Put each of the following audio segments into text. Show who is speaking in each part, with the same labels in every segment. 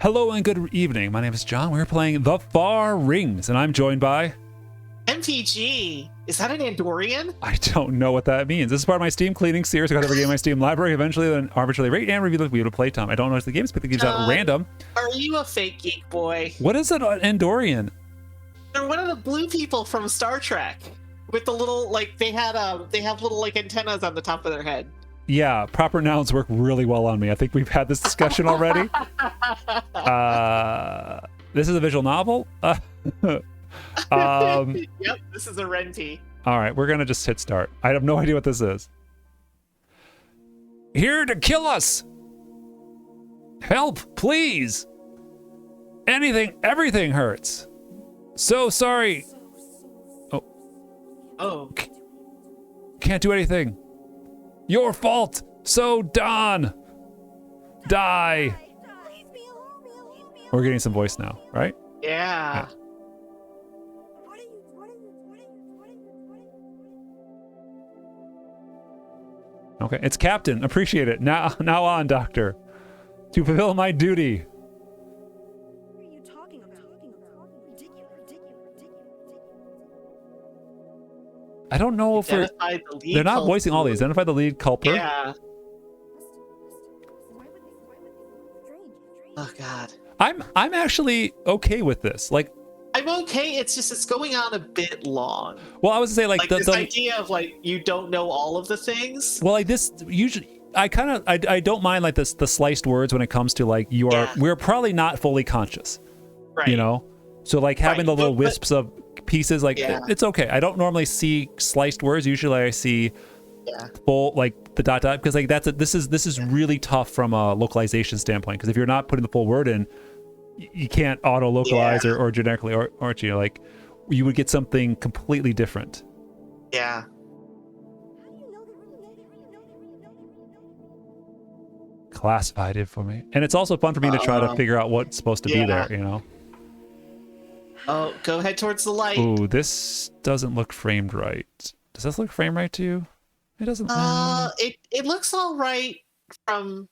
Speaker 1: Hello and good evening. My name is John. We're playing The Far Rings, and I'm joined by...
Speaker 2: MTG. Is that an Andorian?
Speaker 1: I don't know what that means. This is part of my Steam cleaning series. I got every game in my Steam library. Eventually, then arbitrarily rate and review the review to playtime. I don't know if the games, but it gives out random.
Speaker 2: Are you a fake geek boy?
Speaker 1: What is an Andorian?
Speaker 2: They're one of the blue people from Star Trek with the little they have little antennas on the top of their head.
Speaker 1: Yeah, proper nouns work really well on me. I think we've had this discussion already. This is a visual novel.
Speaker 2: Yep, this is a Renti.
Speaker 1: All right, we're gonna just hit start. I have no idea what this is. Here to kill us. Help, please. Anything, everything hurts. So sorry.
Speaker 2: Oh.
Speaker 1: Can't do anything. Your fault. So Don. Die. We're getting some voice now, right?
Speaker 2: Yeah.
Speaker 1: Okay, it's Captain. Appreciate it. Now on, Doctor. To fulfill my duty.
Speaker 3: What are you talking about? Ridiculous.
Speaker 1: I don't know if they're not voicing all these. Identify the lead culprit.
Speaker 2: Yeah. Oh God.
Speaker 1: I'm actually okay with this. Like,
Speaker 2: I'm okay. It's going on a bit long.
Speaker 1: well, I was gonna say like
Speaker 2: this idea of you don't know all of the things.
Speaker 1: Well, like this usually I don't mind like the sliced words when it comes to like we're probably not fully conscious.
Speaker 2: Right.
Speaker 1: You know? So like having the little wisps of pieces, like it's okay. I don't normally see sliced words. Usually I see full like the dot because like this is really tough from a localization standpoint, because if you're not putting the full word in, you can't auto localize or generically or you know, like you would get something completely different.
Speaker 2: Yeah.
Speaker 1: Classified it for me, and it's also fun for me to try to figure out what's supposed to be there, you know.
Speaker 2: Oh, go ahead towards the light.
Speaker 1: Ooh, this doesn't look framed right. Does this look framed right to you? It doesn't.
Speaker 2: It looks all right from.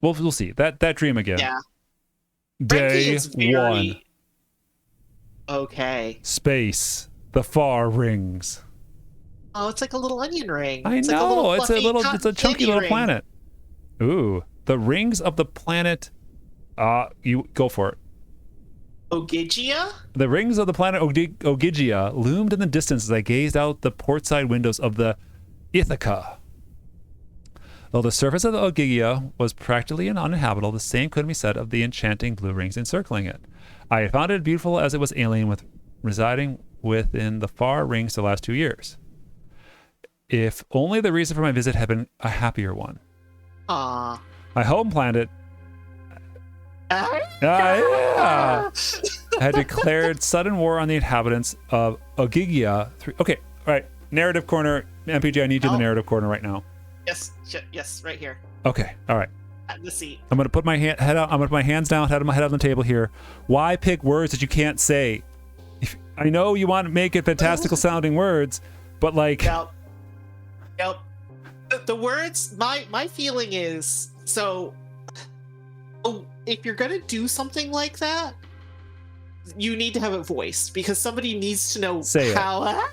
Speaker 1: Well, we'll see. That dream again.
Speaker 2: Yeah.
Speaker 1: Day one.
Speaker 2: Okay.
Speaker 1: Space. The Far Rings.
Speaker 2: Oh, it's like a little onion ring.
Speaker 1: I know. It's a chunky little planet. Ooh, the rings of the planet. You go for it.
Speaker 2: Ogygia?
Speaker 1: The rings of the planet Ogygia loomed in the distance as I gazed out the portside windows of the Ithaca. Though the surface of the Ogygia was practically uninhabitable, the same couldn't be said of the enchanting blue rings encircling it. I had found it beautiful as it was alien, with residing within the far rings the last 2 years. If only the reason for my visit had been a happier one.
Speaker 2: Ah.
Speaker 1: My home planet had declared sudden war on the inhabitants of Ogygia. Okay, all right. Narrative corner. MPG, I need you in the narrative corner right now.
Speaker 2: Yes, right here.
Speaker 1: Okay, all right.
Speaker 2: At the seat.
Speaker 1: I'm gonna put my head out. I'm gonna put my hands down, head on the table here. Why pick words that you can't say? I know you want to make it fantastical sounding words, but like.
Speaker 2: Yep. The words. My feeling is so. If you're gonna do something like that, you need to have it voiced, because somebody needs to know how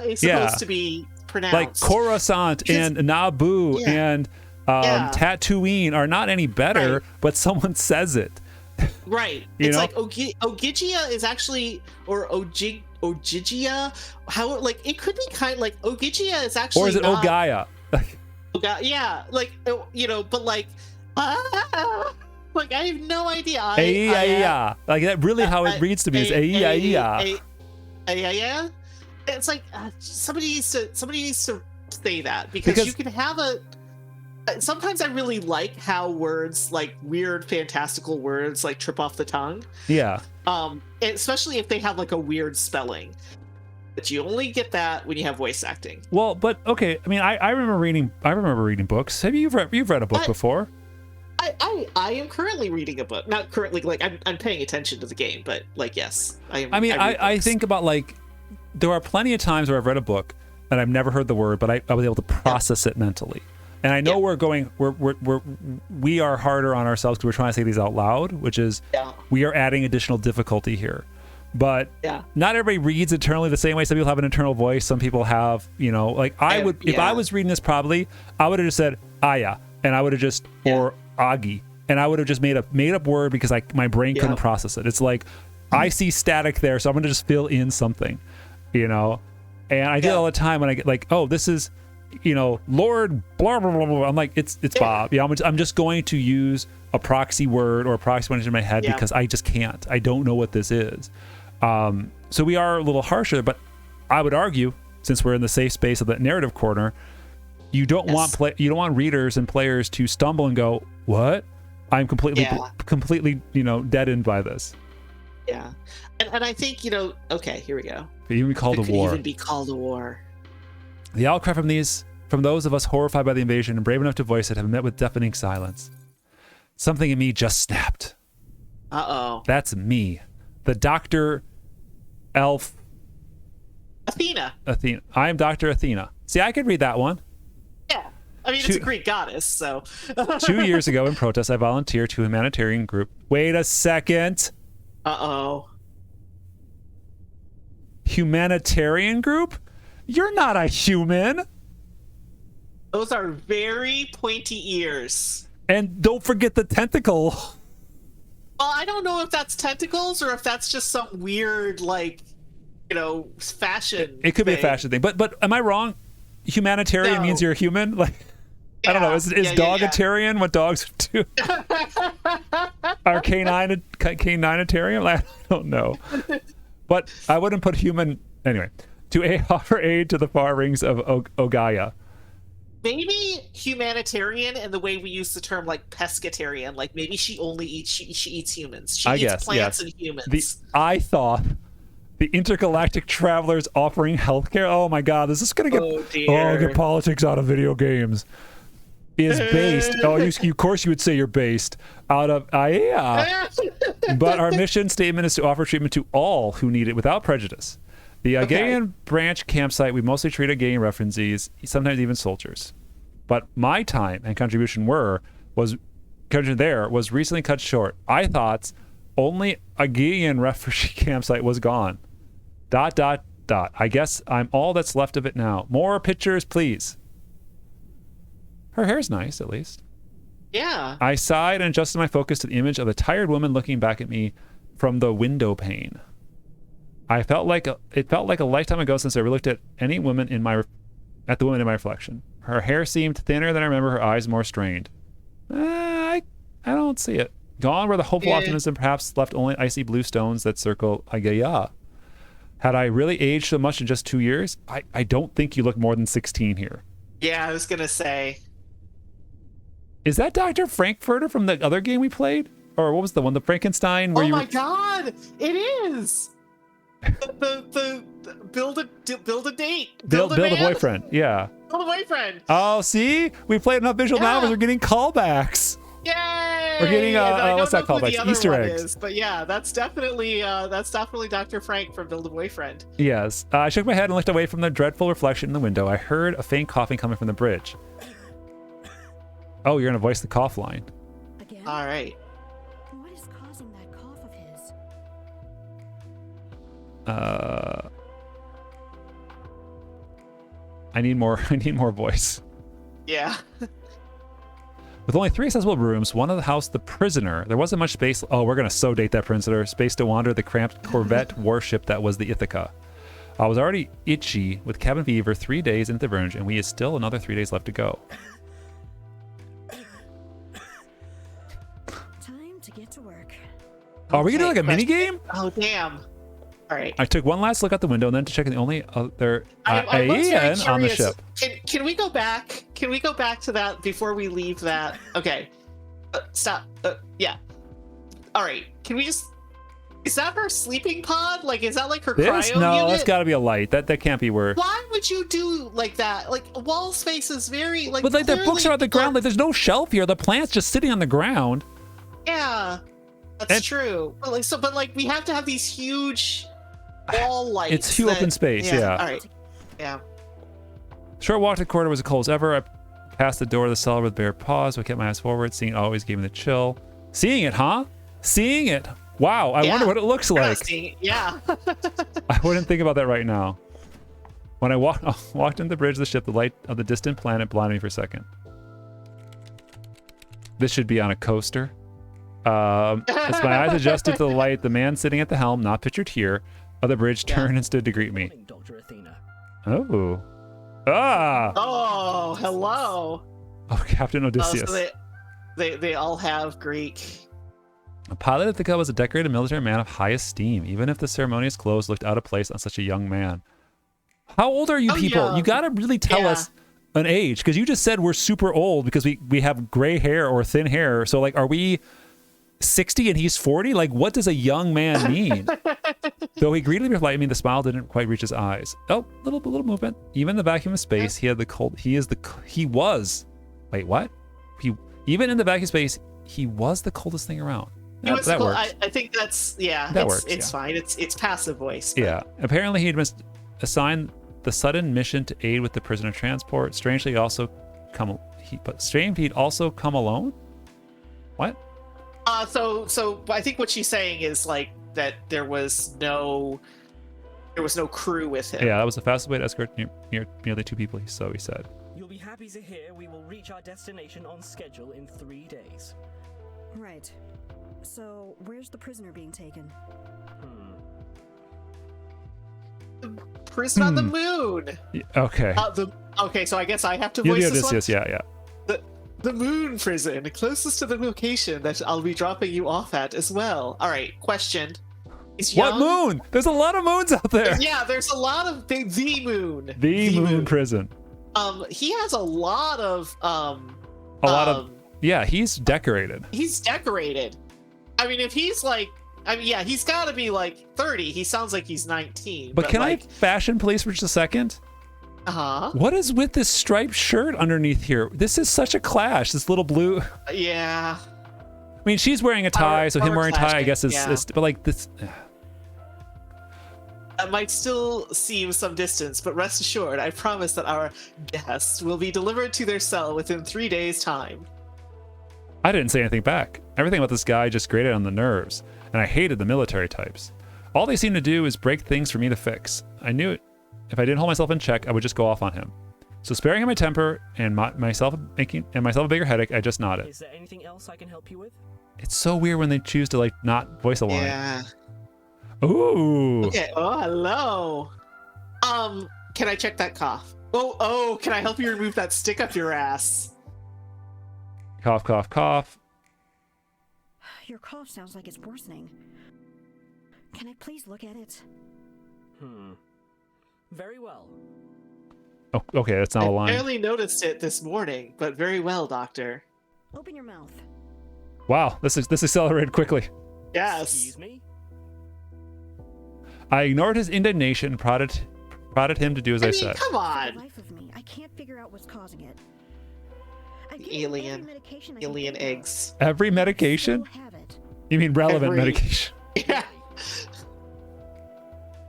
Speaker 2: it's supposed to be pronounced.
Speaker 1: Like Coruscant and Naboo and Tatooine are not any better, but someone says it.
Speaker 2: Right.
Speaker 1: It's
Speaker 2: like Ogygia is actually, or Ogygia. How it could be kind of like Ogygia is actually.
Speaker 1: Or is it Ogaya?
Speaker 2: Yeah, but like I have no idea.
Speaker 1: Like that really how it reads to me is
Speaker 2: yeah. It's like somebody needs to say that, because you can have a. Sometimes I really like how words, like weird fantastical words, like trip off the tongue. Yeah. Especially if they have like a weird spelling. But you only get that when you have voice acting.
Speaker 1: Well, but okay. I mean, I remember reading books. Have you've read a book before?
Speaker 2: I am currently reading a book. Not currently, like I'm paying attention to the game, but like yes, I am.
Speaker 1: I think about like there are plenty of times where I've read a book and I've never heard the word, but I was able to process it mentally. And I know we are harder on ourselves because we're trying to say these out loud, which is we are adding additional difficulty here. But not everybody reads internally the same way. Some people have an internal voice. Some people have, like if I was reading this, probably I would have just said Aya, and I would have just or Agi, and I would have just made up word because my brain couldn't process it. It's like I see static there, so I'm gonna just fill in something, And I do it all the time when I get like, oh, this is, Lord blah blah blah blah. I'm like, it's Bob. Yeah, I'm just going to use a proxy word or a proxy one in my head because I just can't. I don't know what this is. So we are a little harsher, but I would argue, since we're in the safe space of the narrative corner, you don't want readers and players to stumble and go, "What? I'm completely deadened by this."
Speaker 2: Yeah, and I think okay, here we go.
Speaker 1: Even be called a war.
Speaker 2: Even be called a war.
Speaker 1: The outcry from those of us horrified by the invasion and brave enough to voice it have met with deafening silence. Something in me just snapped.
Speaker 2: Uh-oh.
Speaker 1: That's me. The Dr. Elf.
Speaker 2: Athena.
Speaker 1: I am Dr. Athena. See, I could read that one.
Speaker 2: Yeah. I mean, it's a Greek goddess, so.
Speaker 1: 2 years ago in protest, I volunteered to a humanitarian group. Wait a second.
Speaker 2: Uh-oh.
Speaker 1: Humanitarian group? You're not a human.
Speaker 2: Those are very pointy ears.
Speaker 1: And don't forget the tentacle.
Speaker 2: Well, I don't know if that's tentacles or if that's just some weird, fashion.
Speaker 1: It could be a fashion thing. But am I wrong? Humanitarian means you're a human? Like, I don't know. Is dogitarian what dogs do? Or caninitarian? I don't know. But I wouldn't put human... Anyway, to offer aid to the far rings of Ogaya.
Speaker 2: Maybe humanitarian in the way we use the term like pescatarian. Like maybe she only eats she eats humans. She eats plants and humans.
Speaker 1: I thought the intergalactic travelers offering healthcare. Oh my God, this is gonna get politics out of video games. Is based. Of course you would say you're based out of But our mission statement is to offer treatment to all who need it without prejudice. The Agayan branch campsite, we mostly treat Agayan refugees, sometimes even soldiers. But my time and contribution was recently cut short. I thought only Agayan refugee campsite was gone. ... I guess I'm all that's left of it now. More pictures, please. Her hair's nice, at least.
Speaker 2: Yeah.
Speaker 1: I sighed and adjusted my focus to the image of a tired woman looking back at me from the window pane. It felt like a lifetime ago since I looked at the woman in my reflection. Her hair seemed thinner than I remember. Her eyes more strained. I don't see it. Gone were the hopeful optimism, perhaps left only icy blue stones that circle Agaya. Had I really aged so much in just 2 years? I don't think you look more than 16 here.
Speaker 2: Yeah, I was gonna say.
Speaker 1: Is that Dr. Frankfurter from the other game we played? Or what was the one? The Frankenstein?
Speaker 2: Where my God! It is! the build a date. Build a
Speaker 1: boyfriend. Yeah.
Speaker 2: Build a boyfriend.
Speaker 1: Oh, see? We played enough visual novels. We're getting callbacks.
Speaker 2: Yay!
Speaker 1: We're getting what's that called? Like Easter eggs.
Speaker 2: But yeah, that's definitely Dr. Frank from Build a Boyfriend.
Speaker 1: Yes. I shook my head and looked away from the dreadful reflection in the window. I heard a faint coughing coming from the bridge. Oh, you're gonna voice the cough line.
Speaker 3: Again?
Speaker 2: All right.
Speaker 3: What is causing that cough of his?
Speaker 1: I need more voice.
Speaker 2: Yeah.
Speaker 1: With only 3 accessible rooms, one of the house, the prisoner, there wasn't much space. Oh, we're going to so date that prisoner. Space to wander the cramped corvette warship that was the Ithaca. I was already itchy with cabin fever 3 days into the voyage, and we had still another 3 days left to go.
Speaker 3: Time to get to work.
Speaker 1: Are we going to do like a mini game?
Speaker 2: Oh, damn. All right.
Speaker 1: I took one last look at the window and then to check the only other
Speaker 2: Ian
Speaker 1: on the ship.
Speaker 2: Can we go back? Can we go back to that before we leave that? Okay. Stop. Yeah. All right. Can we just... Is that her sleeping pod? Like, is that like her cryo unit?
Speaker 1: No, that's got to be a light. That can't be where...
Speaker 2: Why would you do like that? Like, wall space is very... like.
Speaker 1: But like the books are on the ground. Like, there's no shelf here. The plant's just sitting on the ground.
Speaker 2: Yeah. That's true. But like, we have to have these huge... wall lights.
Speaker 1: It's huge open space, yeah.
Speaker 2: All right. Yeah.
Speaker 1: Short walk to the corridor was as cold as ever. I Past the door of the cellar with bare paws. I kept my eyes forward. Seeing it always gave me the chill. Seeing it, huh? Seeing it. Wow, I wonder what it looks like.
Speaker 2: Yeah.
Speaker 1: I wouldn't think about that right now. When I walked into the bridge of the ship, the light of the distant planet blinded me for a second. This should be on a coaster. As my eyes adjusted to the light, the man sitting at the helm, not pictured here, of the bridge turned and stood to greet me.
Speaker 4: Dr. Athena.
Speaker 1: Oh. Ah!
Speaker 2: Oh, hello.
Speaker 1: Oh, Captain Odysseus.
Speaker 2: So they all have Greek.
Speaker 1: A pilot Ithaca was a decorated military man of high esteem, even if the ceremonious clothes looked out of place on such a young man. How old are you people?
Speaker 2: Yeah.
Speaker 1: You gotta really tell us an age, because you just said we're super old because we have gray hair or thin hair. So like, are we 60 and he's 40? Like, what does a young man mean? Though he greeted me politely, the smile didn't quite reach his eyes. Oh, little movement. Even in the vacuum of space, he was. Wait, what? Even in the vacuum of space, he was the coldest thing around. That works.
Speaker 2: I think that's
Speaker 1: That works.
Speaker 2: It's fine. It's passive voice.
Speaker 1: But. Yeah. Apparently, he had assigned the sudden mission to aid with the prisoner transport. Strangely, he'd also come alone. What?
Speaker 2: So I think what she's saying is like that there was no crew with him.
Speaker 1: Yeah, that was the fastest way to escort nearly 2 people. So he said.
Speaker 4: You'll be happy to hear we will reach our destination on schedule in 3 days.
Speaker 3: Right. So, where's the prisoner being taken?
Speaker 2: Prison on the moon.
Speaker 1: Okay.
Speaker 2: Okay, so I guess I have to voice this one.
Speaker 1: Yeah.
Speaker 2: The moon prison, closest to the location that I'll be dropping you off at as well. All right, question.
Speaker 1: What moon? There's a lot of moons out there.
Speaker 2: Yeah, there's a lot of the moon.
Speaker 1: The moon prison.
Speaker 2: He has a lot of
Speaker 1: yeah, he's decorated.
Speaker 2: He's decorated. I mean, if he's like, he's got to be like 30. He sounds like he's 19.
Speaker 1: But can I fashion police for just a second? What is with this striped shirt underneath here? This is such a clash. This little blue.
Speaker 2: Yeah.
Speaker 1: I mean, she's wearing a tie, so him wearing a tie, I guess, is but like this.
Speaker 2: That might still seem some distance, but rest assured, I promise that our guests will be delivered to their cell within 3 days' time.
Speaker 1: I didn't say anything back. Everything about this guy just grated on the nerves, and I hated the military types. All they seemed to do is break things for me to fix. I knew it. If I didn't hold myself in check, I would just go off on him. So sparing him my temper and myself a bigger headache, I just nodded.
Speaker 4: Is there anything else I can help you with?
Speaker 1: It's so weird when they choose to like not voice a line.
Speaker 2: Yeah.
Speaker 1: Ooh.
Speaker 2: Okay. Oh, hello. Can I check that cough? Oh, can I help you remove that stick up your ass?
Speaker 1: Cough, cough, cough.
Speaker 3: Your cough sounds like it's worsening. Can I please look at it?
Speaker 4: Very well.
Speaker 1: Oh, okay, that's not a line.
Speaker 2: I barely noticed it this morning, but very well, Doctor.
Speaker 3: Open your mouth.
Speaker 1: Wow, this accelerated quickly.
Speaker 2: Yes.
Speaker 4: Excuse me?
Speaker 1: I ignored his indignation and prodded him to do as I said.
Speaker 2: Come
Speaker 3: For
Speaker 2: on.
Speaker 3: the life of me, I can't figure out what's causing it. I've
Speaker 2: The
Speaker 3: given every
Speaker 2: alien
Speaker 3: medication I can think of.
Speaker 2: eggs.
Speaker 1: Every medication?
Speaker 3: I still have it.
Speaker 1: You mean relevant
Speaker 2: Every-
Speaker 1: medication?
Speaker 2: Yeah.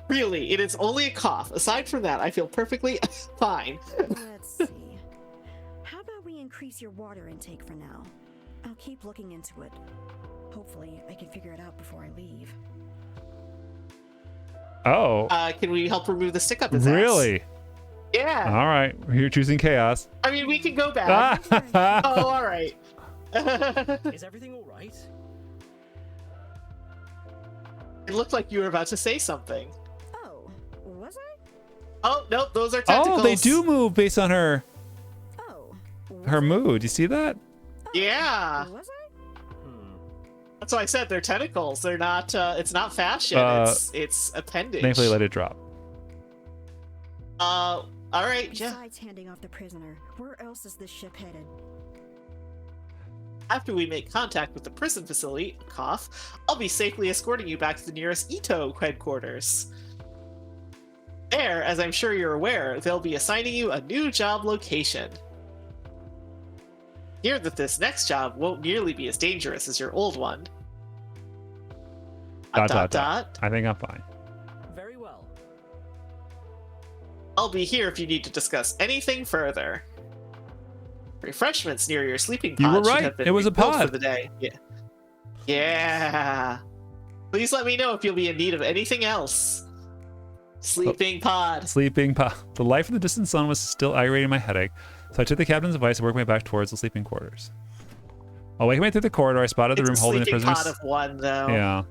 Speaker 2: Really, it is only a cough. Aside from that, I feel perfectly fine.
Speaker 3: Let's see. How about we increase your water intake for now? I'll keep looking into it. Hopefully, I can figure it out before I leave.
Speaker 1: Oh.
Speaker 2: Can we help remove the stick up his ass?
Speaker 1: Really?
Speaker 2: Yeah.
Speaker 1: All right, you're choosing chaos.
Speaker 2: I mean, we can go back. Oh, all right.
Speaker 4: Is everything all right?
Speaker 2: It looked like you were about to say something.
Speaker 3: Oh, was I?
Speaker 2: Oh, nope, those are tentacles.
Speaker 1: Oh, they do move based on her
Speaker 3: Oh.
Speaker 1: her mood. You see that?
Speaker 2: Yeah.
Speaker 3: Was I?
Speaker 2: That's why I said they're tentacles. They're not, it's not fashion. It's appendage.
Speaker 1: Thankfully, let it drop.
Speaker 2: All right, yeah.
Speaker 3: Besides handing off the prisoner, where else is this ship headed?
Speaker 2: After we make contact with the prison facility, cough, I'll be safely escorting you back to the nearest Ito headquarters. There, as I'm sure you're aware, they'll be assigning you a new job location. Hear that this next job won't nearly be as dangerous as your old one. Dot.
Speaker 1: I think I'm fine.
Speaker 4: Very well.
Speaker 2: I'll be here if you need to discuss anything further. Refreshments near your sleeping pod.
Speaker 1: You were
Speaker 2: should
Speaker 1: right.
Speaker 2: have been
Speaker 1: It was a
Speaker 2: refilled
Speaker 1: pod
Speaker 2: for the day. Yeah. Yeah. Please let me know if you'll be in need of anything else. Sleeping pod.
Speaker 1: Sleeping pod. The light from the distant sun was still aggravating my headache, so I took the captain's advice and worked my way back towards the sleeping quarters. While making my way through the corridor, I spotted the room holding the prisoners.
Speaker 2: It's a sleeping pod of one, though.
Speaker 1: Yeah.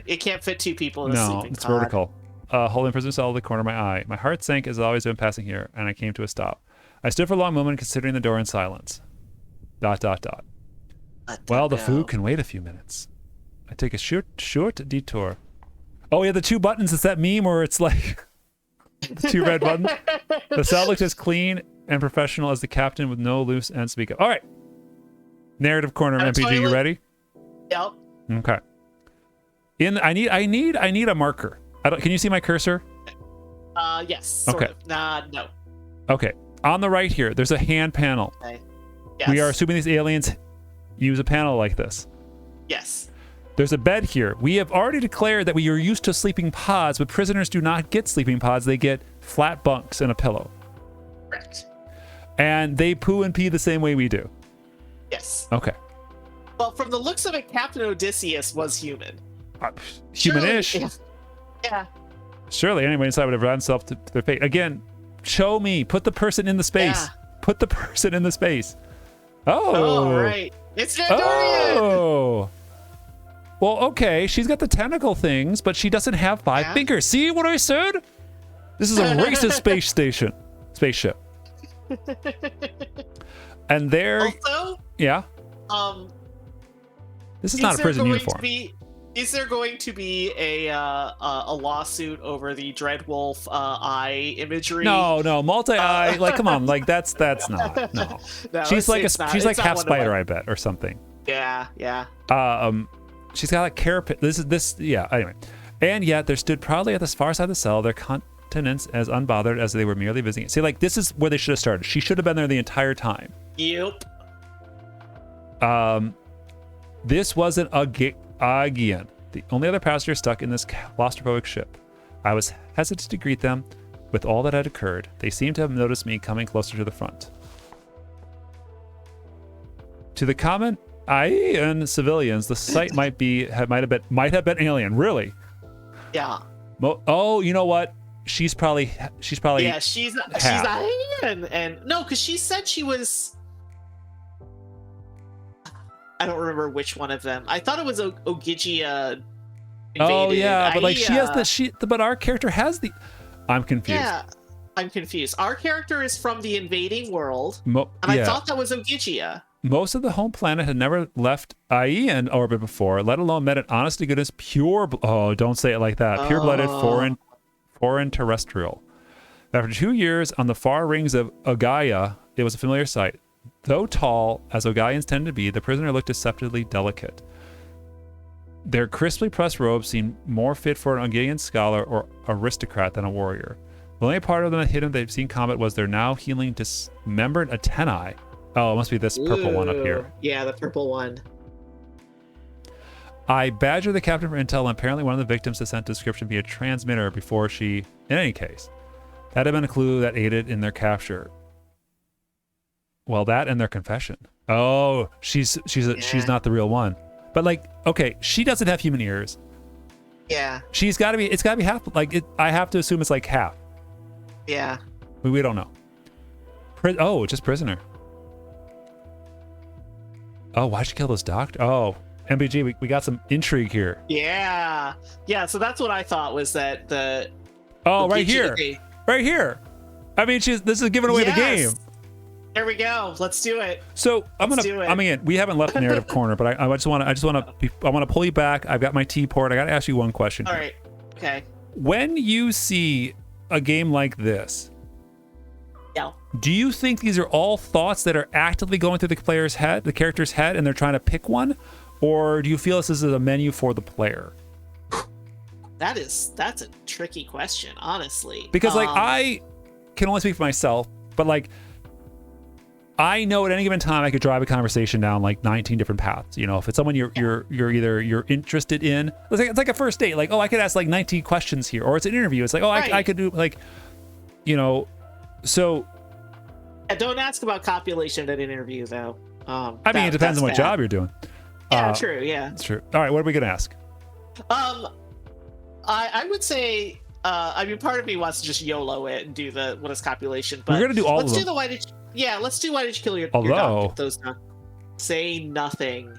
Speaker 2: It can't fit 2 people in a sleeping pod.
Speaker 1: No, it's vertical. Holding the prisoner cell at the corner of my eye. My heart sank as always when passing here, and I came to a stop. I stood for a long moment considering the door in silence. ... Well, the food can wait a few minutes. I take a short detour. Oh, yeah, the 2 buttons. It's that meme where it's like the 2 red buttons. The cell looked as clean and professional as the captain with no loose ends to speak of. All right. Narrative corner of MPG. You ready?
Speaker 2: Yep.
Speaker 1: Okay. I need a marker. Can you see my cursor?
Speaker 2: Yes. Sort
Speaker 1: Okay.
Speaker 2: of. No.
Speaker 1: Okay. On the right here, there's a hand panel.
Speaker 2: Okay. Yes.
Speaker 1: We are assuming these aliens use a panel like this.
Speaker 2: Yes.
Speaker 1: There's a bed here. We have already declared that we are used to sleeping pods, but prisoners do not get sleeping pods. They get flat bunks and a pillow.
Speaker 2: Correct.
Speaker 1: And they poo and pee the same way we do.
Speaker 2: Yes.
Speaker 1: Okay.
Speaker 2: Well, from the looks of it, Captain Odysseus was human.
Speaker 1: Human-ish.
Speaker 2: Surely, yeah.
Speaker 1: Surely anyone inside would have brought himself to their fate. Again, show me. Put the person in the space.
Speaker 2: Yeah.
Speaker 1: Put the person in the space. Oh.
Speaker 2: Oh, right. It's Vandorian!
Speaker 1: Oh. Well, okay. She's got the tentacle things, but she doesn't have 5 fingers. See what I said? This is a racist spaceship. And there.
Speaker 2: Also,
Speaker 1: yeah. This is not a prison uniform.
Speaker 2: Is there going to be a lawsuit over the Dreadwolf eye imagery?
Speaker 1: No, multi-eye. Like, come on, like that's not. No.
Speaker 2: No,
Speaker 1: she's like half spider,
Speaker 2: my...
Speaker 1: I bet, or something.
Speaker 2: Yeah.
Speaker 1: She's got a carapace. Yeah. Anyway, and yet there stood proudly at the far side of the cell, their countenance as unbothered as they were merely visiting. See, like this is where they should have started. She should have been there the entire time.
Speaker 2: Yep.
Speaker 1: This wasn't Aegean, the only other passenger stuck in this claustrophobic ship. I was hesitant to greet them with all that had occurred. They seemed to have noticed me coming closer to the front. To the common Aegean civilians, the sight might have been alien. Really?
Speaker 2: Yeah.
Speaker 1: Oh, you know what? She's probably.
Speaker 2: Yeah, she's Aegean, and no, because she said she was. I don't remember which one of them. I thought it was Ogygia.
Speaker 1: Oh yeah, but like she has but our character has the. I'm confused.
Speaker 2: Yeah, I'm confused. Our character is from the invading world, and I thought that was Ogygia.
Speaker 1: Most of the home planet had never left Aegean orbit before, let alone met an honest to goodness pure. Oh, don't say it like that. Pure-blooded foreign terrestrial. After 2 years on the far rings of Ogygia, it was a familiar sight. Though tall, as Ogygians tend to be, the prisoner looked deceptively delicate. Their crisply pressed robes seemed more fit for an Ogygian scholar or aristocrat than a warrior. The only part of them that hidden they've seen combat was their now healing dismembered antennae. Oh, it must be this purple one up here.
Speaker 2: Yeah, the purple one.
Speaker 1: I badgered the captain for intel, and apparently one of the victims had sent a description via transmitter before she... In any case, that had been a clue that aided in their capture. Well, that and their confession. Oh, she's not the real one. But like, okay, she doesn't have human ears.
Speaker 2: Yeah.
Speaker 1: It's got to be half. Like, I have to assume it's like half.
Speaker 2: Yeah.
Speaker 1: We don't know. Just prisoner. Oh, why'd you kill this doctor? Oh, MBG, we got some intrigue here.
Speaker 2: Yeah. So that's what I thought was that the.
Speaker 1: Oh, right here. Right here. I mean, this is giving away the game.
Speaker 2: There we go. Let's do it.
Speaker 1: So we haven't left the narrative corner, but I just want to pull you back. I've got my T-port. I got to ask you one question.
Speaker 2: All right. Okay.
Speaker 1: When you see a game like this, do you think these are all thoughts that are actively going through the character's head, and they're trying to pick one, or do you feel this is a menu for the player?
Speaker 2: That's a tricky question, honestly.
Speaker 1: Because I can only speak for myself, but like. I know at any given time I could drive a conversation down like 19 different paths. You know, if it's someone you're interested in, it's like a first date. Like, oh, I could ask like 19 questions here, or it's an interview. It's like, oh, right. I could do like, you know, so
Speaker 2: Don't ask about copulation at an interview, though.
Speaker 1: I mean, it depends on what job you're doing.
Speaker 2: Yeah, true. Yeah,
Speaker 1: it's true. All right, what are we gonna ask?
Speaker 2: I would say. I mean, part of me wants to just YOLO it and do the what is copulation, but
Speaker 1: we're gonna do all of them.
Speaker 2: Let's do the why did you, yeah. Let's do why did you kill your
Speaker 1: Although,
Speaker 2: your doctor? Those say nothing.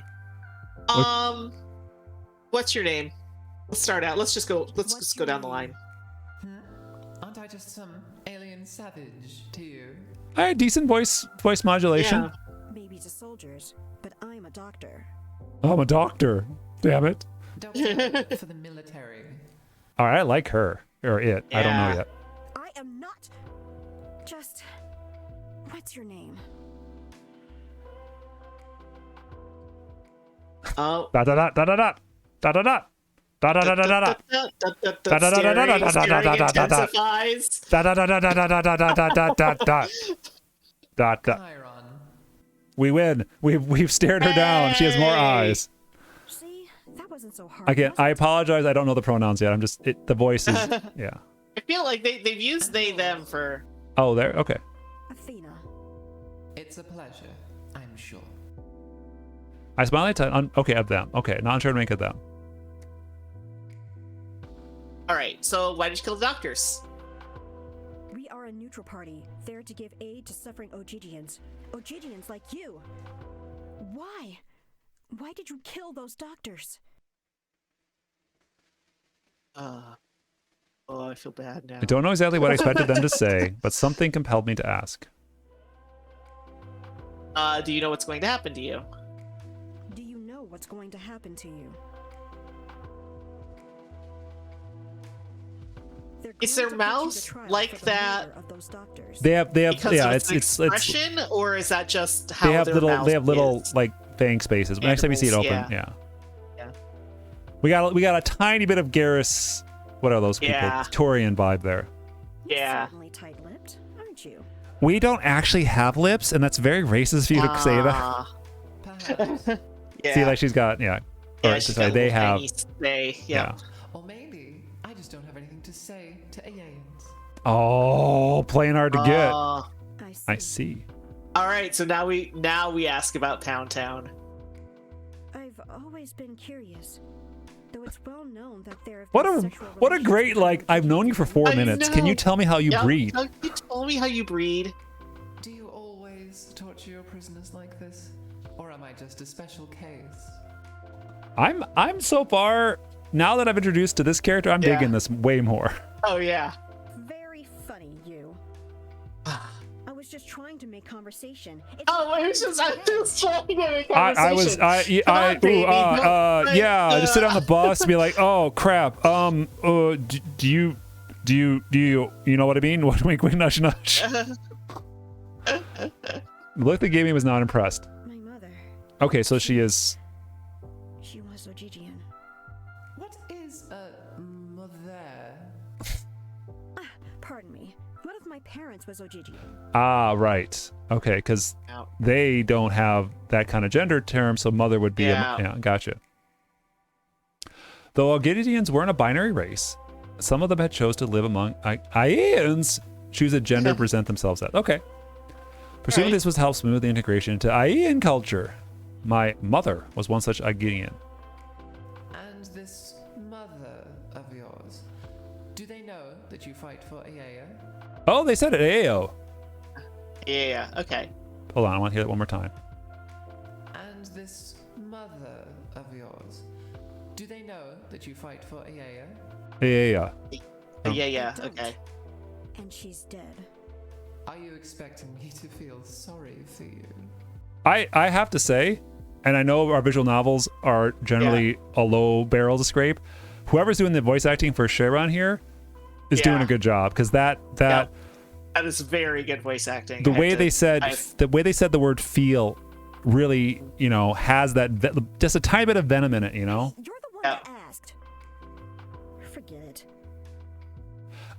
Speaker 2: What's your name? Let's start out. Let's just go. Let's just go down the line.
Speaker 5: Aren't I just some alien savage to you?
Speaker 1: I had decent voice modulation.
Speaker 2: Yeah.
Speaker 3: Maybe to soldiers, but I'm a doctor.
Speaker 1: I'm a doctor. Damn it.
Speaker 5: Doctor for the military.
Speaker 1: All right, I like her or it. I don't know yet.
Speaker 3: I am not. Just. What's your name?
Speaker 2: Oh.
Speaker 1: Da da da da da da da da da. Da da da da da da. Da da da da da da da da da da da. Da da da da da da da da da da da da. Da da. We win. We've stared her down. She has more eyes.
Speaker 3: See, that wasn't so hard.
Speaker 1: Again, I apologize. I don't know the pronouns yet. I'm just the voice is yeah.
Speaker 2: I feel like they've used they them for.
Speaker 1: Oh, there. Okay.
Speaker 3: Athena.
Speaker 5: It's a pleasure, I'm sure.
Speaker 1: I smile at okay at them. Okay, not sure to make it them.
Speaker 2: All right. So why did you kill the doctors?
Speaker 3: We are a neutral party, there to give aid to suffering Ogigians. Ogigians like you. Why? Why did you kill those doctors?
Speaker 2: Oh, I feel bad now.
Speaker 1: I don't know exactly what I expected them to say, but something compelled me to ask.
Speaker 2: Do you know what's going to happen to you?
Speaker 3: Do you know what's going to happen to you?
Speaker 2: Is their mouth like that?
Speaker 1: They have
Speaker 2: because
Speaker 1: yeah,
Speaker 2: of
Speaker 1: it's
Speaker 2: expression, or is that just how
Speaker 1: they have
Speaker 2: their
Speaker 1: little
Speaker 2: mouth
Speaker 1: they have little
Speaker 2: is?
Speaker 1: like fang spaces. Next time you see it open, yeah. We got a tiny bit of Garrus. What are those people?
Speaker 2: Yeah.
Speaker 1: Torian vibe there.
Speaker 2: Yeah.
Speaker 3: Certainly tight-lipped, aren't you?
Speaker 1: We don't actually have lips, and that's very racist for you to say that.
Speaker 2: Yeah.
Speaker 1: See, like she's got
Speaker 2: Yeah,
Speaker 1: or
Speaker 2: she's
Speaker 1: to say
Speaker 2: got
Speaker 1: they
Speaker 2: little
Speaker 1: have.
Speaker 2: fangy stay. Yeah.
Speaker 5: Or maybe I just don't have anything to say to aliens.
Speaker 1: Oh, playing hard to get.
Speaker 3: I
Speaker 1: I see.
Speaker 2: All right. So now we ask about Pound Town.
Speaker 3: I've always been curious. Though it's well known that there have
Speaker 1: What
Speaker 3: been
Speaker 1: a
Speaker 3: sexual
Speaker 1: what a
Speaker 3: relations
Speaker 1: great
Speaker 3: between
Speaker 1: like I've known you for 4
Speaker 2: I
Speaker 1: minutes. Can you
Speaker 2: know.
Speaker 1: tell me how you breed?
Speaker 2: Can you tell me how you breed?
Speaker 5: Do you always torture your prisoners like this? Or am I just a special case?
Speaker 1: I'm so far now that I've introduced to this character, I'm digging this way more.
Speaker 2: Oh yeah.
Speaker 3: Very funny, you. I was just trying to make conversation.
Speaker 2: I'm just trying to make
Speaker 1: I was just sit on the bus and be like, oh crap, do you know what I mean? What wink wink nudge nudge. The look they gave me was not impressed.
Speaker 3: My mother.
Speaker 1: Okay, so she is.
Speaker 3: She was Ogigian.
Speaker 5: What is a mother?
Speaker 3: Pardon me. One of my parents was Ogigian.
Speaker 1: Ah, right. Okay, because they don't have that kind of gender term, so mother would be yeah, gotcha. Though Algidians weren't a binary race, some of them had chose to live among Aeans, choose a gender to present themselves as. Okay. Presumably this was to help smooth the integration into Aean culture. My mother was one such Aegidian.
Speaker 5: And this mother of yours, do they know that you fight for Aea?
Speaker 1: Oh, they said it. Aeo.
Speaker 2: Yeah. Okay.
Speaker 1: Hold on, I want to hear that one more time.
Speaker 5: And this mother of yours, do they know that you fight for Aea?
Speaker 1: Yeah.
Speaker 2: Yeah. Okay.
Speaker 3: And she's dead.
Speaker 5: Are you expecting me to feel sorry for you?
Speaker 1: I have to say, and I know our visual novels are generally a low barrel to scrape. Whoever's doing the voice acting for Sharon here is doing a good job, because that
Speaker 2: is very good voice acting.
Speaker 1: The way they said the word "feel" really, has that just a tiny bit of venom in it.
Speaker 3: You're the one that asked. Forget it.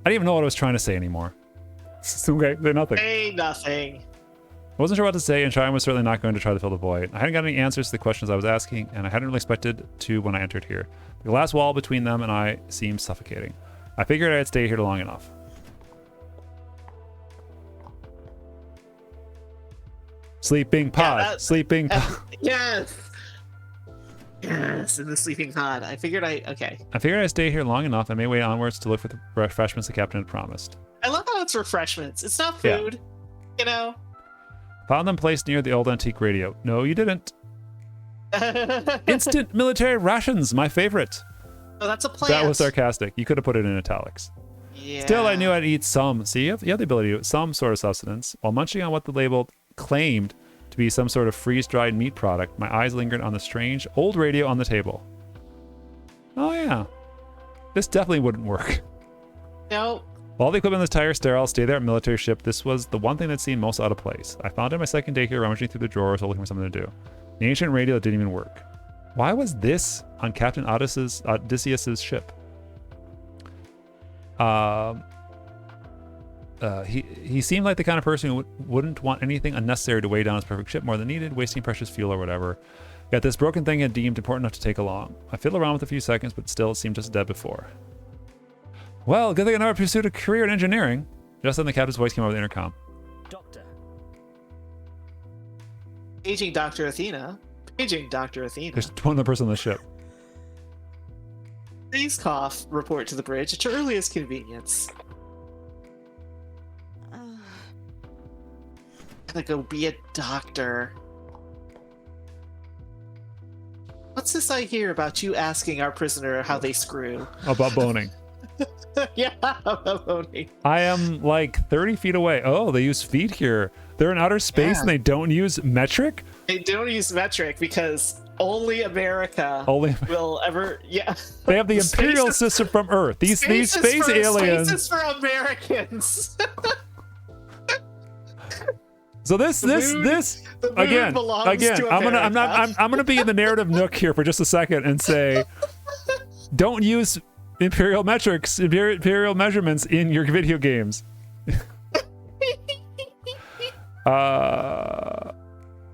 Speaker 1: I didn't even know what I was trying to say anymore. Okay, they're nothing.
Speaker 2: Say nothing.
Speaker 1: I wasn't sure what to say, and Sharon was certainly not going to try to fill the void. I hadn't got any answers to the questions I was asking, and I hadn't really expected to when I entered here. The glass wall between them and I seemed suffocating. I figured I'd stay here long enough. Sleeping pod. Sleeping pod.
Speaker 2: Yes. Yes, in the sleeping pod. I figured I'd stay
Speaker 1: here long enough and may wait onwards to look for the refreshments the captain had promised.
Speaker 2: I love how it's refreshments. It's not food, you know?
Speaker 1: Found them placed near the old antique radio. No, you didn't. Instant military rations, my favorite.
Speaker 2: Oh, that's a plant.
Speaker 1: That was sarcastic. You could have put it in italics.
Speaker 2: Yeah.
Speaker 1: Still, I knew I'd eat some. See, you have the ability to eat some sort of sustenance. While munching on what the label claimed to be some sort of freeze-dried meat product, my eyes lingered on the strange old radio on the table. Oh yeah. This definitely wouldn't work.
Speaker 2: No.
Speaker 1: While the equipment in this tire sterile, stay there at military ship, this was the one thing that seemed most out of place. I found it my second day here, rummaging through the drawers, looking for something to do. The ancient radio that didn't even work. Why was this on Captain Odysseus's ship? He seemed like the kind of person who wouldn't want anything unnecessary to weigh down his perfect ship more than needed, wasting precious fuel or whatever. Yet this broken thing had deemed important enough to take along. I fiddled around with it a few seconds, but still it seemed just dead before. Well, good thing I never pursued a career in engineering. Just then the captain's voice came over the intercom.
Speaker 4: Doctor.
Speaker 2: Paging Dr. Athena. Paging Dr. Athena.
Speaker 1: There's one other person on the ship.
Speaker 2: Please cough. Report to the bridge at your earliest convenience. Gonna go be a doctor. What's this I hear about you asking our prisoner how they screw?
Speaker 1: About boning.
Speaker 2: Yeah, about boning.
Speaker 1: I am like 30 feet away. Oh, they use feet here. They're in outer space and they don't use metric?
Speaker 2: They don't use metric because only America will ever. Yeah.
Speaker 1: They have the imperial system from Earth. These space aliens.
Speaker 2: Space is for Americans.
Speaker 1: So this again, I'm gonna be in the narrative nook here for just a second and say, don't use imperial metrics, imperial measurements in your video games.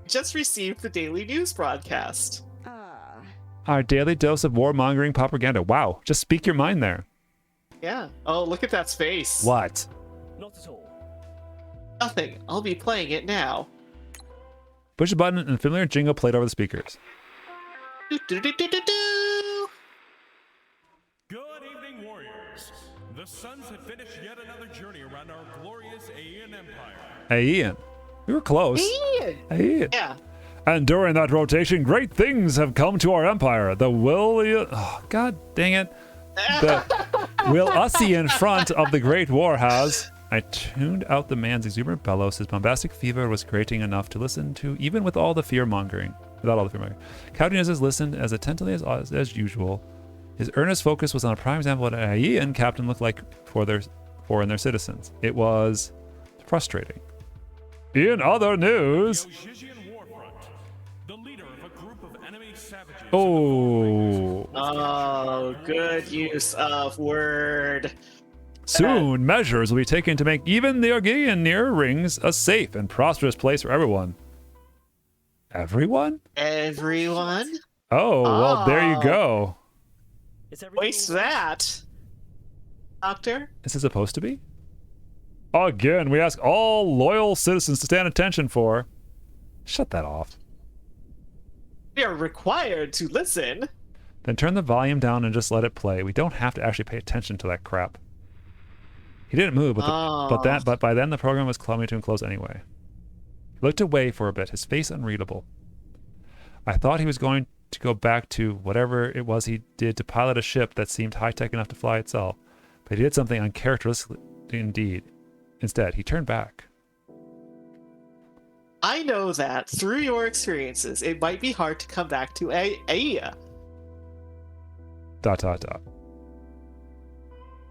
Speaker 2: Just received the daily news broadcast.
Speaker 1: Our daily dose of warmongering propaganda. Wow, just speak your mind there.
Speaker 2: Yeah. Oh, look at that space.
Speaker 1: What?
Speaker 4: Not at all.
Speaker 2: Nothing. I'll be playing it now.
Speaker 1: Push a button and a familiar jingle played over the speakers.
Speaker 2: Do-do-do-do-do-do.
Speaker 6: Good evening, warriors. The Suns have finished yet another journey around our glorious Aeon Empire.
Speaker 1: Hey, Ian. We were close.
Speaker 2: Ian.
Speaker 1: Hey, Ian.
Speaker 2: Yeah.
Speaker 1: And during that rotation, great things have come to our empire. The oh, God dang it. The Will-Ussian front of the Great War has... I tuned out the man's exuberant bellows. His bombastic fever was grating enough to listen to, even with all the fear-mongering. Without all the fear-mongering. Captain Izes listened as attentively as usual. His earnest focus was on a prime example of what an Aeon captain looked like for their citizens. It was frustrating. In other news...
Speaker 6: The leader of a group of enemy savages.
Speaker 2: Oh, good use of word.
Speaker 1: Soon, measures will be taken to make even the Orgian near rings a safe and prosperous place for everyone. Everyone?
Speaker 2: Everyone?
Speaker 1: Oh, well, there you go.
Speaker 2: Waste that, Doctor.
Speaker 1: Is this supposed to be? Again, we ask all loyal citizens to stand attention for... Shut that off.
Speaker 2: We are required to listen.
Speaker 1: Then turn the volume down and just let it play. We don't have to actually pay attention to that crap. He didn't move, but by then the program was coming to a close anyway. He looked away for a bit, his face unreadable. I thought he was going to go back to whatever it was he did to pilot a ship that seemed high-tech enough to fly itself, but he did something uncharacteristic indeed. Instead, he turned back.
Speaker 2: I know that through your experiences, it might be hard to come back to Aea. ...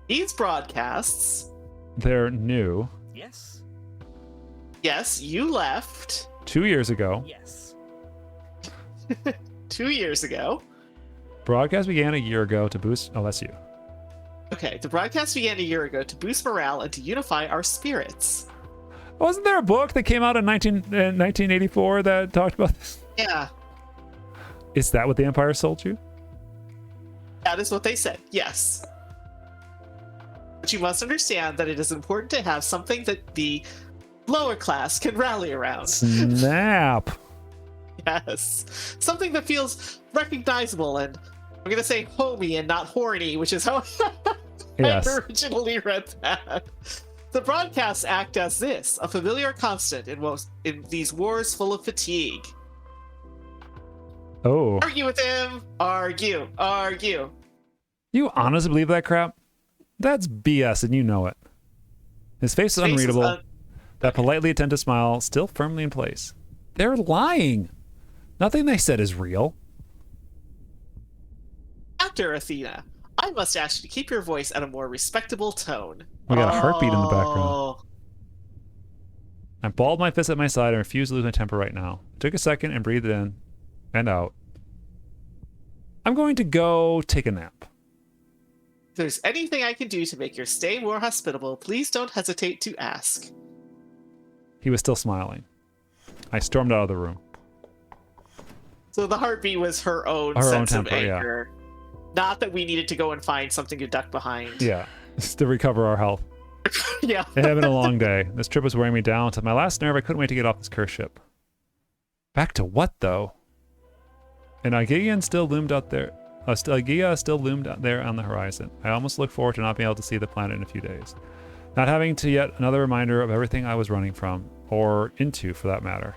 Speaker 2: These broadcasts...
Speaker 1: They're new.
Speaker 4: Yes.
Speaker 2: Yes, you left.
Speaker 1: 2 years ago.
Speaker 4: Yes.
Speaker 2: 2 years ago.
Speaker 1: Broadcast began a year ago to boost... Oh, that's you.
Speaker 2: Okay, the broadcast began a year ago to boost morale and to unify our spirits.
Speaker 1: Wasn't there a book that came out in 1984 that talked about this?
Speaker 2: Yeah.
Speaker 1: Is that what the Empire sold you?
Speaker 2: That is what they said, yes. But you must understand that it is important to have something that the lower class can rally around.
Speaker 1: Snap.
Speaker 2: Yes. Something that feels recognizable and I'm going to say homey and not horny, which is how
Speaker 1: Yes.
Speaker 2: I originally read that. The broadcasts act as this, a familiar constant in these wars full of fatigue.
Speaker 1: Oh.
Speaker 2: Argue with him. Argue. Argue.
Speaker 1: You honestly believe that crap? That's BS, and you know it. His face is unreadable. That politely attentive smile still firmly in place. They're lying. Nothing they said is real.
Speaker 2: Dr. Athena, I must ask you to keep your voice at a more respectable tone.
Speaker 1: We got a heartbeat in the background. I balled my fist at my side and refused to lose my temper right now. I took a second and breathed in and out. I'm going to go take a nap.
Speaker 2: If there's anything I can do to make your stay more hospitable, please don't hesitate to ask.
Speaker 1: He was still smiling. I stormed out of the room.
Speaker 2: So the heartbeat was her own sense of anger. Yeah. Not that we needed to go and find something to duck behind.
Speaker 1: Yeah, just to recover our health.
Speaker 2: Yeah.
Speaker 1: It had been a long day. This trip was wearing me down to my last nerve. I couldn't wait to get off this cursed ship. Back to what, though? And Aegean still loomed out there. Aegea still loomed out there on the horizon. I almost look forward to not being able to see the planet in a few days. Not having to yet another reminder of everything I was running from, or into for that matter. ...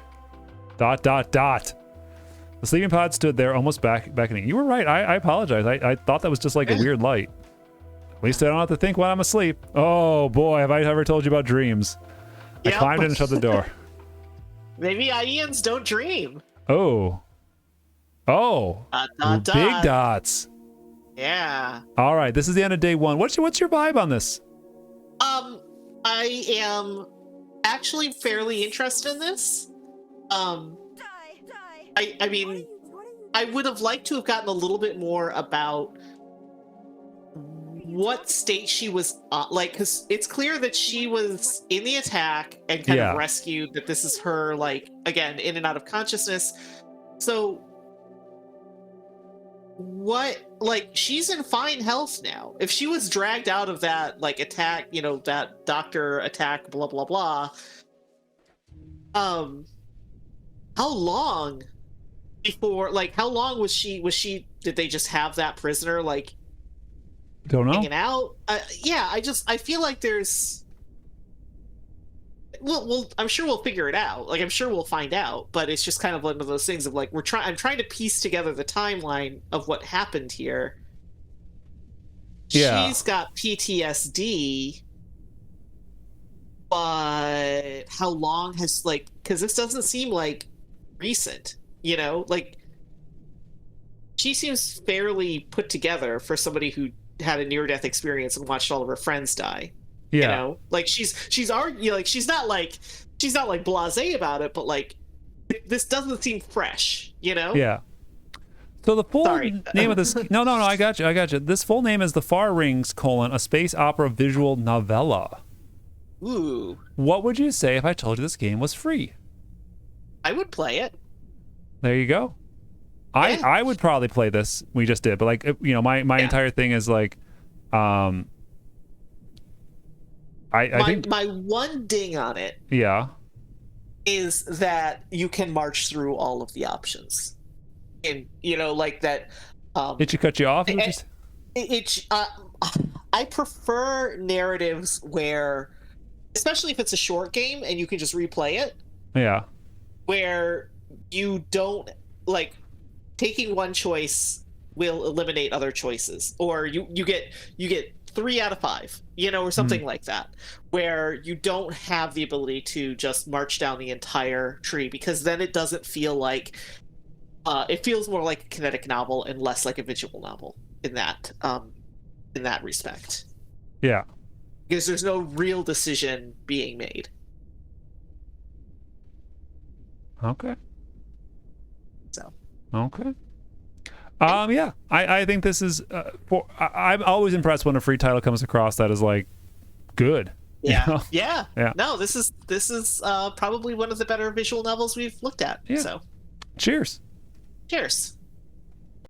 Speaker 1: The sleeping pod stood there almost beckoning. You were right. I apologize. I thought that was just like a weird light. At least I don't have to think when I'm asleep. Oh boy, have I ever told you about dreams. Yep. I climbed in and shut the door.
Speaker 2: Maybe Aeons don't dream.
Speaker 1: Oh. Big dots.
Speaker 2: Yeah.
Speaker 1: All right, this is the end of day one. What's your vibe on this?
Speaker 2: I am actually fairly interested in this. I mean, I would have liked to have gotten a little bit more about what state she was like, because it's clear that she was in the attack and kind of rescued, that this is her, like, again, in and out of consciousness. So what, like, she's in fine health now. If she was dragged out of that, like, attack, you know, that doctor attack, blah, blah, blah, how long before, like, how long was she did they just have that prisoner, like,
Speaker 1: don't know,
Speaker 2: hanging out? Yeah, I feel like there's, well, I'm sure we'll figure it out. Like, I'm sure we'll find out, but it's just kind of one of those things of, like, I'm trying to piece together the timeline of what happened here. Yeah. She's got PTSD, but how long has, like, because this doesn't seem like recent, you know? Like, she seems fairly put together for somebody who had a near-death experience and watched all of her friends die. Yeah. You know, like, she's already, like, she's not like blasé about it, but, like, this doesn't seem fresh, you know?
Speaker 1: Yeah. So the full name of this, no, I got you. This full name is The Far Rings, a space opera visual novella.
Speaker 2: Ooh.
Speaker 1: What would you say if I told you this game was free?
Speaker 2: I would play it.
Speaker 1: There you go. Yeah. I would probably play this. We just did, but, like, you know, my entire thing is, like, I think
Speaker 2: my one ding on it, is that you can march through all of the options, and, you know, like that.
Speaker 1: Did you cut you off?
Speaker 2: I prefer narratives where, especially if it's a short game and you can just replay it.
Speaker 1: Yeah.
Speaker 2: Where you don't, like, taking one choice will eliminate other choices, or you get 3 out of 5, you know, or something like that, where you don't have the ability to just march down the entire tree, because then it doesn't feel like it feels more like a kinetic novel and less like a visual novel in that respect.
Speaker 1: Yeah,
Speaker 2: because there's no real decision being made.
Speaker 1: Okay.
Speaker 2: So.
Speaker 1: Okay. Yeah, I think this is. I'm always impressed when a free title comes across that is, like, good.
Speaker 2: Yeah.
Speaker 1: You know?
Speaker 2: Yeah. No, this is probably one of the better visual novels we've looked at.
Speaker 1: Yeah.
Speaker 2: So.
Speaker 1: Cheers.
Speaker 2: Cheers.